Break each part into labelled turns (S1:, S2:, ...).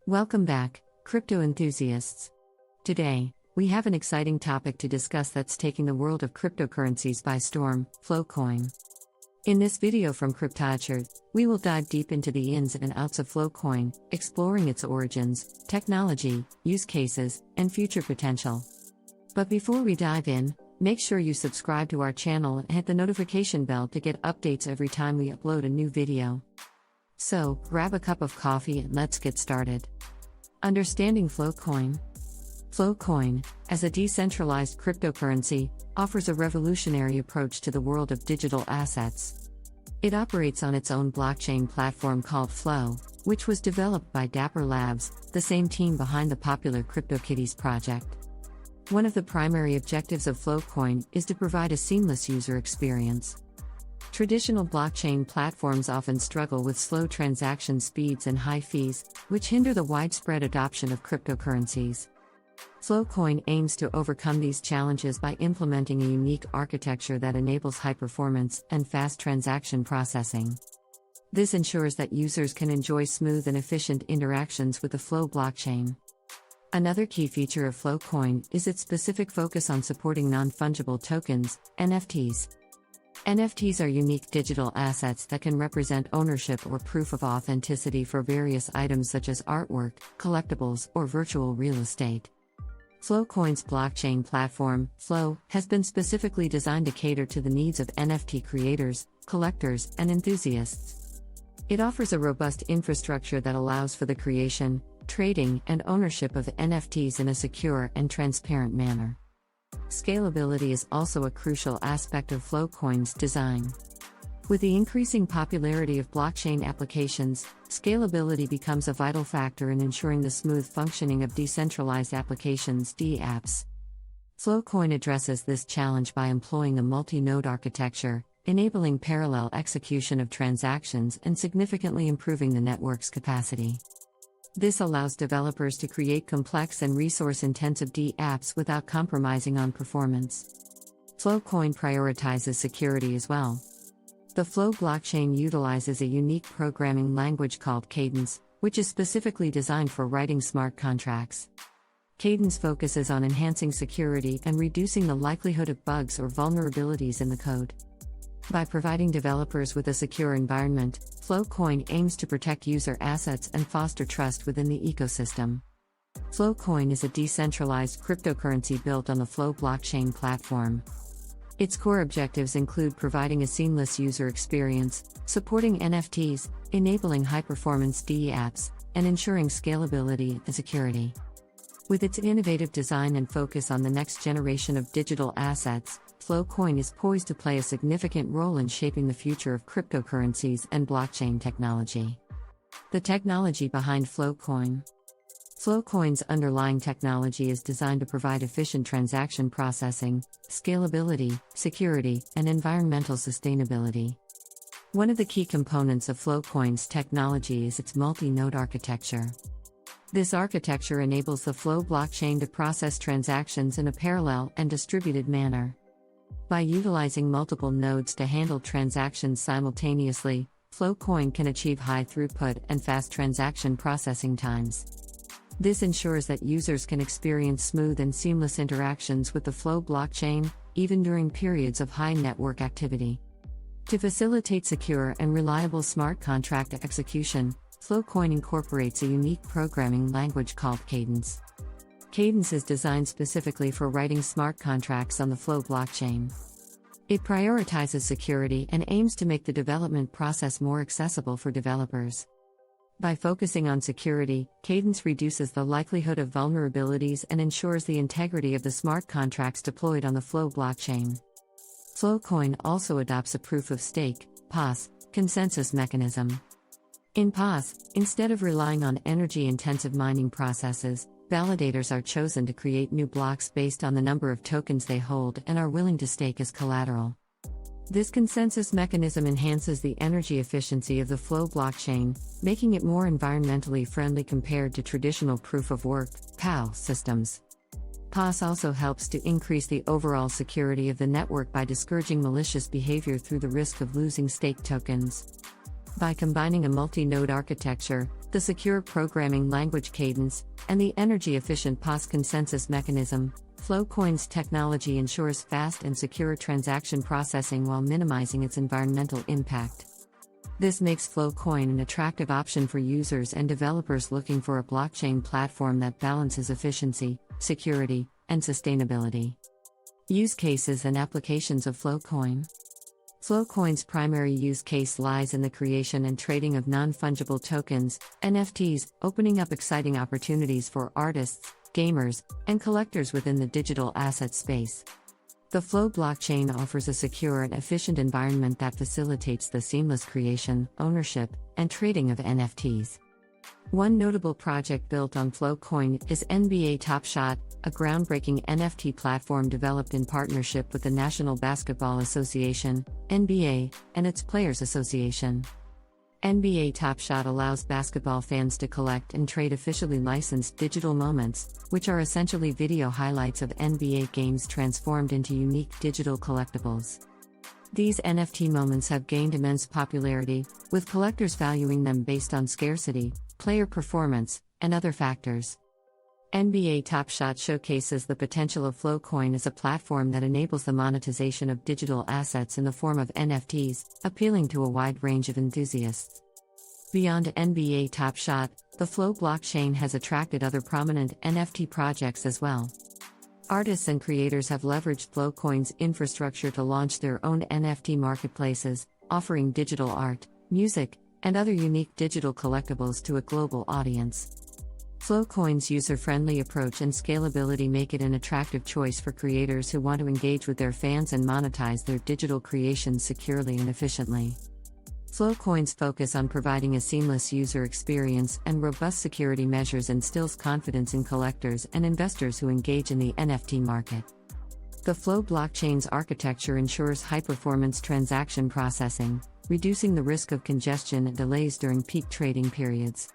S1: Welcome back, crypto enthusiasts. Today, we have an exciting topic to discuss that's taking the world of cryptocurrencies by storm: Flowcoin. In this video from cryptowichard, we will dive deep into the ins and outs of Flowcoin, exploring its origins, technology, use cases, and future potential. But before we dive in, make sure you subscribe to our channel and hit the notification bell to get updates every time we upload a new video. So, grab a cup of coffee and let's get started. Understanding Flowcoin. Flowcoin, as a decentralized cryptocurrency, offers a revolutionary approach to the world of digital assets. It operates on its own blockchain platform called Flow, which was developed by Dapper Labs, the same team behind the popular CryptoKitties project. One of the primary objectives of Flowcoin is to provide a seamless user experience. Traditional blockchain platforms often struggle with slow transaction speeds and high fees, which hinder the widespread adoption of cryptocurrencies. Flowcoin aims to overcome these challenges by implementing a unique architecture that enables high performance and fast transaction processing. This ensures that users can enjoy smooth and efficient interactions with the Flow blockchain. Another key feature of Flowcoin is its specific focus on supporting non-fungible tokens, NFTs. NFTs are unique digital assets that can represent ownership or proof of authenticity for various items such as artwork, collectibles, or virtual real estate. Flowcoin's blockchain platform, Flow, has been specifically designed to cater to the needs of NFT creators, collectors, and enthusiasts. It offers a robust infrastructure that allows for the creation, trading, and ownership of NFTs in a secure and transparent manner. Scalability is also a crucial aspect of Flowcoin's design. With the increasing popularity of blockchain applications, scalability becomes a vital factor in ensuring the smooth functioning of decentralized applications (DApps). Flowcoin addresses this challenge by employing a multi-node architecture, enabling parallel execution of transactions and significantly improving the network's capacity. This allows developers to create complex and resource-intensive DApps without compromising on performance. Flowcoin prioritizes security as well. The Flow blockchain utilizes a unique programming language called Cadence, which is specifically designed for writing smart contracts. Cadence focuses on enhancing security and reducing the likelihood of bugs or vulnerabilities in the code. By providing developers with a secure environment, Flowcoin aims to protect user assets and foster trust within the ecosystem. Flowcoin is a decentralized cryptocurrency built on the Flow blockchain platform. Its core objectives include providing a seamless user experience, supporting NFTs, enabling high-performance DApps, and ensuring scalability and security. With its innovative design and focus on the next generation of digital assets, Flowcoin is poised to play a significant role in shaping the future of cryptocurrencies and blockchain technology. The technology behind Flowcoin. Flowcoin's underlying technology is designed to provide efficient transaction processing, scalability, security, and environmental sustainability. One of the key components of Flowcoin's technology is its multi-node architecture. This architecture enables the Flow blockchain to process transactions in a parallel and distributed manner. By utilizing multiple nodes to handle transactions simultaneously, Flowcoin can achieve high throughput and fast transaction processing times. This ensures that users can experience smooth and seamless interactions with the Flow blockchain, even during periods of high network activity. To facilitate secure and reliable smart contract execution, Flowcoin incorporates a unique programming language called Cadence. Cadence is designed specifically for writing smart contracts on the Flow blockchain. It prioritizes security and aims to make the development process more accessible for developers. By focusing on security, Cadence reduces the likelihood of vulnerabilities and ensures the integrity of the smart contracts deployed on the Flow blockchain. Flowcoin also adopts a proof-of-stake (POS) consensus mechanism. In POS, instead of relying on energy-intensive mining processes, validators are chosen to create new blocks based on the number of tokens they hold and are willing to stake as collateral. This consensus mechanism enhances the energy efficiency of the Flow blockchain, making it more environmentally friendly compared to traditional proof-of-work (POW) systems. POS also helps to increase the overall security of the network by discouraging malicious behavior through the risk of losing staked tokens. By combining a multi-node architecture, the secure programming language cadence, and the energy-efficient POS consensus mechanism, Flowcoin's technology ensures fast and secure transaction processing while minimizing its environmental impact. This makes Flowcoin an attractive option for users and developers looking for a blockchain platform that balances efficiency, security, and sustainability. Use cases and applications of Flowcoin. Flowcoin's primary use case lies in the creation and trading of non-fungible tokens, NFTs, opening up exciting opportunities for artists, gamers, and collectors within the digital asset space. The Flow blockchain offers a secure and efficient environment that facilitates the seamless creation, ownership, and trading of NFTs. One notable project built on Flowcoin is NBA Top Shot, a groundbreaking NFT platform developed in partnership with the National Basketball Association, NBA, and its Players Association. NBA Top Shot allows basketball fans to collect and trade officially licensed digital moments, which are essentially video highlights of NBA games transformed into unique digital collectibles. These NFT moments have gained immense popularity, with collectors valuing them based on scarcity, player performance, and other factors. NBA Top Shot showcases the potential of Flowcoin as a platform that enables the monetization of digital assets in the form of NFTs, appealing to a wide range of enthusiasts. Beyond NBA Top Shot, the Flow blockchain has attracted other prominent NFT projects as well. Artists and creators have leveraged Flowcoin's infrastructure to launch their own NFT marketplaces, offering digital art, music, and other unique digital collectibles to a global audience. Flowcoin's user-friendly approach and scalability make it an attractive choice for creators who want to engage with their fans and monetize their digital creations securely and efficiently. Flowcoin's focus on providing a seamless user experience and robust security measures instills confidence in collectors and investors who engage in the NFT market. The Flow blockchain's architecture ensures high-performance transaction processing, reducing the risk of congestion and delays during peak trading periods.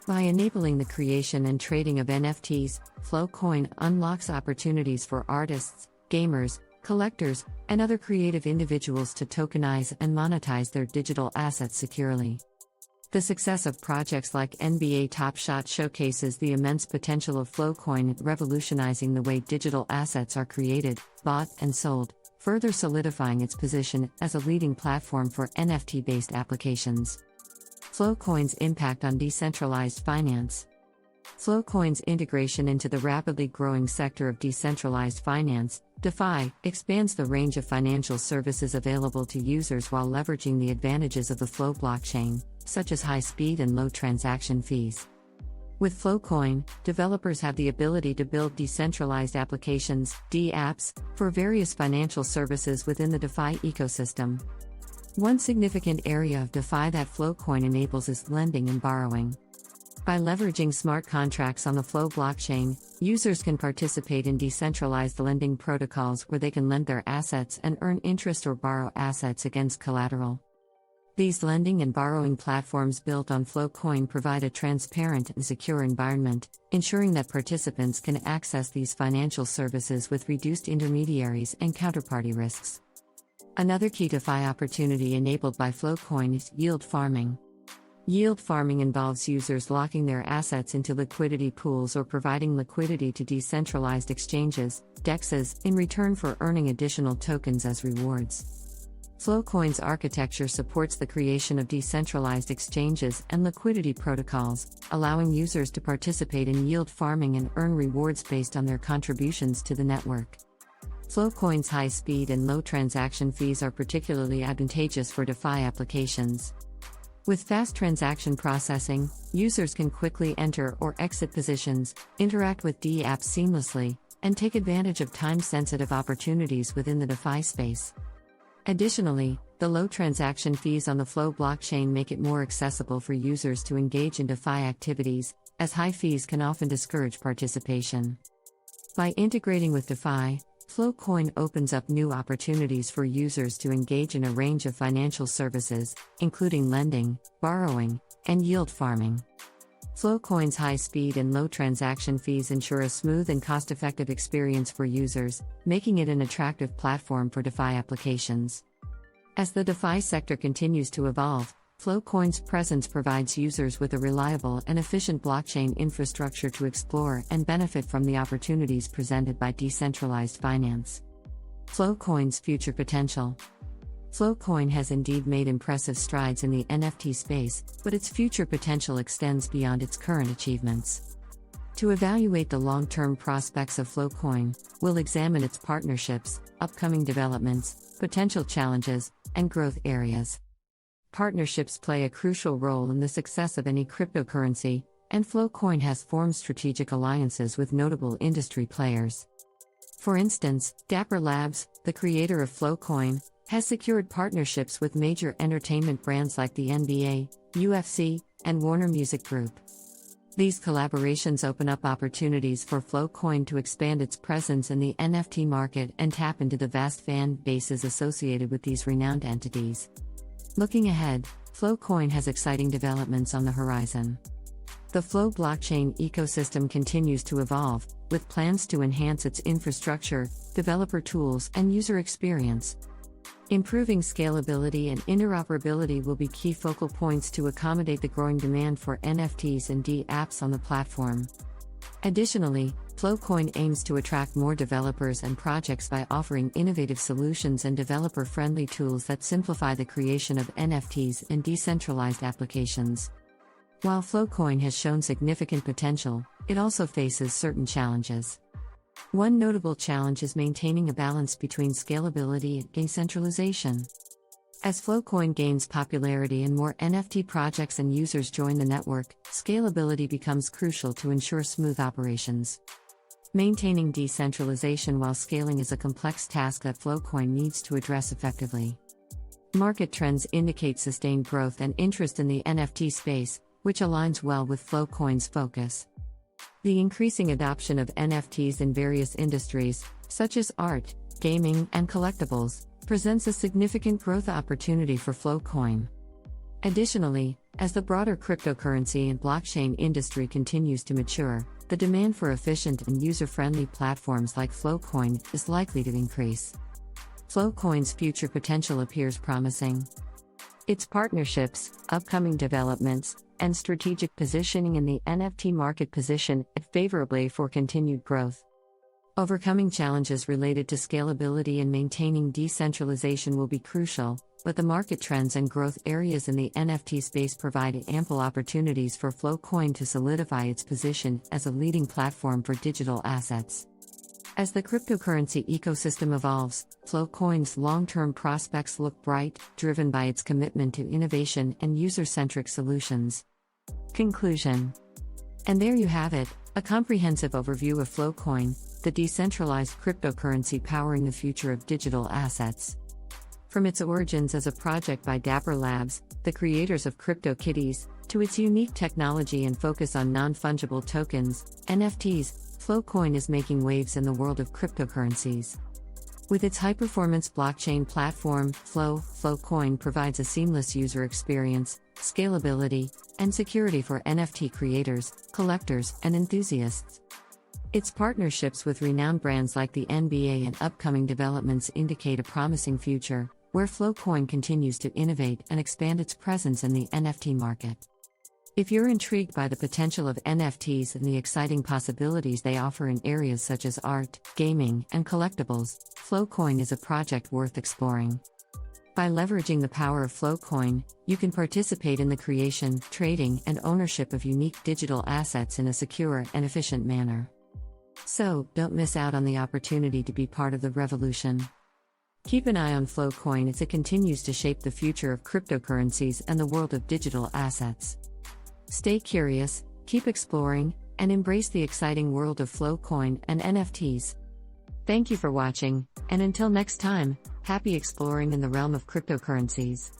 S1: By enabling the creation and trading of NFTs, Flowcoin unlocks opportunities for artists, gamers, collectors, and other creative individuals to tokenize and monetize their digital assets securely. The success of projects like NBA Top Shot showcases the immense potential of Flowcoin in revolutionizing the way digital assets are created, bought, and sold, further solidifying its position as a leading platform for NFT-based applications. Flowcoin's impact on decentralized finance. Flowcoin's integration into the rapidly growing sector of decentralized finance, DeFi, expands the range of financial services available to users while leveraging the advantages of the Flow blockchain, such as high speed and low transaction fees. With Flowcoin, developers have the ability to build decentralized applications, DApps, for various financial services within the DeFi ecosystem. One significant area of DeFi that Flowcoin enables is lending and borrowing. By leveraging smart contracts on the Flow blockchain, users can participate in decentralized lending protocols where they can lend their assets and earn interest or borrow assets against collateral. These lending and borrowing platforms built on Flowcoin provide a transparent and secure environment, ensuring that participants can access these financial services with reduced intermediaries and counterparty risks. Another key DeFi opportunity enabled by Flowcoin is yield farming. Yield farming involves users locking their assets into liquidity pools or providing liquidity to decentralized exchanges, DEXs, in return for earning additional tokens as rewards. Flowcoin's architecture supports the creation of decentralized exchanges and liquidity protocols, allowing users to participate in yield farming and earn rewards based on their contributions to the network. Flowcoin's high speed and low transaction fees are particularly advantageous for DeFi applications. With fast transaction processing, users can quickly enter or exit positions, interact with DApps seamlessly, and take advantage of time-sensitive opportunities within the DeFi space. Additionally, the low transaction fees on the Flow blockchain make it more accessible for users to engage in DeFi activities, as high fees can often discourage participation. By integrating with DeFi, Flowcoin opens up new opportunities for users to engage in a range of financial services, including lending, borrowing, and yield farming. Flowcoin's high speed and low transaction fees ensure a smooth and cost-effective experience for users, making it an attractive platform for DeFi applications. As the DeFi sector continues to evolve, Flowcoin's presence provides users with a reliable and efficient blockchain infrastructure to explore and benefit from the opportunities presented by decentralized finance. Flowcoin's future potential. Flowcoin has indeed made impressive strides in the NFT space, but its future potential extends beyond its current achievements. To evaluate the long-term prospects of Flowcoin, we'll examine its partnerships, upcoming developments, potential challenges, and growth areas. Partnerships play a crucial role in the success of any cryptocurrency, and Flowcoin has formed strategic alliances with notable industry players. For instance, Dapper Labs, the creator of Flowcoin, has secured partnerships with major entertainment brands like the NBA, UFC, and Warner Music Group. These collaborations open up opportunities for Flowcoin to expand its presence in the NFT market and tap into the vast fan bases associated with these renowned entities. Looking ahead, Flowcoin has exciting developments on the horizon. The Flow blockchain ecosystem continues to evolve, with plans to enhance its infrastructure, developer tools, and user experience. Improving scalability and interoperability will be key focal points to accommodate the growing demand for NFTs and dApps on the platform. Additionally, Flowcoin aims to attract more developers and projects by offering innovative solutions and developer-friendly tools that simplify the creation of NFTs and decentralized applications. While Flowcoin has shown significant potential, it also faces certain challenges. One notable challenge is maintaining a balance between scalability and decentralization. As Flowcoin gains popularity and more NFT projects and users join the network, scalability becomes crucial to ensure smooth operations. Maintaining decentralization while scaling is a complex task that Flowcoin needs to address effectively. Market trends indicate sustained growth and interest in the NFT space, which aligns well with Flowcoin's focus. The increasing adoption of NFTs in various industries, such as art, gaming, and collectibles, presents a significant growth opportunity for Flowcoin. Additionally, as the broader cryptocurrency and blockchain industry continues to mature, the demand for efficient and user-friendly platforms like Flowcoin is likely to increase. Flowcoin's future potential appears promising. Its partnerships, upcoming developments, and strategic positioning in the NFT market position it favorably for continued growth. Overcoming challenges related to scalability and maintaining decentralization will be crucial, but the market trends and growth areas in the NFT space provide ample opportunities for Flowcoin to solidify its position as a leading platform for digital assets. As the cryptocurrency ecosystem evolves, Flowcoin's long-term prospects look bright, driven by its commitment to innovation and user-centric solutions. Conclusion. And there you have it, a comprehensive overview of Flowcoin, the decentralized cryptocurrency powering the future of digital assets. From its origins as a project by Dapper Labs, the creators of CryptoKitties, to its unique technology and focus on non-fungible tokens, NFTs, Flowcoin is making waves in the world of cryptocurrencies. With its high-performance blockchain platform, Flowcoin provides a seamless user experience, scalability, and security for NFT creators, collectors, and enthusiasts. Its partnerships with renowned brands like the NBA and upcoming developments indicate a promising future, where Flowcoin continues to innovate and expand its presence in the NFT market. If you're intrigued by the potential of NFTs and the exciting possibilities they offer in areas such as art, gaming, and collectibles, Flowcoin is a project worth exploring. By leveraging the power of Flowcoin, you can participate in the creation, trading, and ownership of unique digital assets in a secure and efficient manner. So, don't miss out on the opportunity to be part of the revolution. Keep an eye on Flowcoin as it continues to shape the future of cryptocurrencies and the world of digital assets. Stay curious, keep exploring, and embrace the exciting world of Flowcoin and NFTs. Thank you for watching, and until next time, happy exploring in the realm of cryptocurrencies.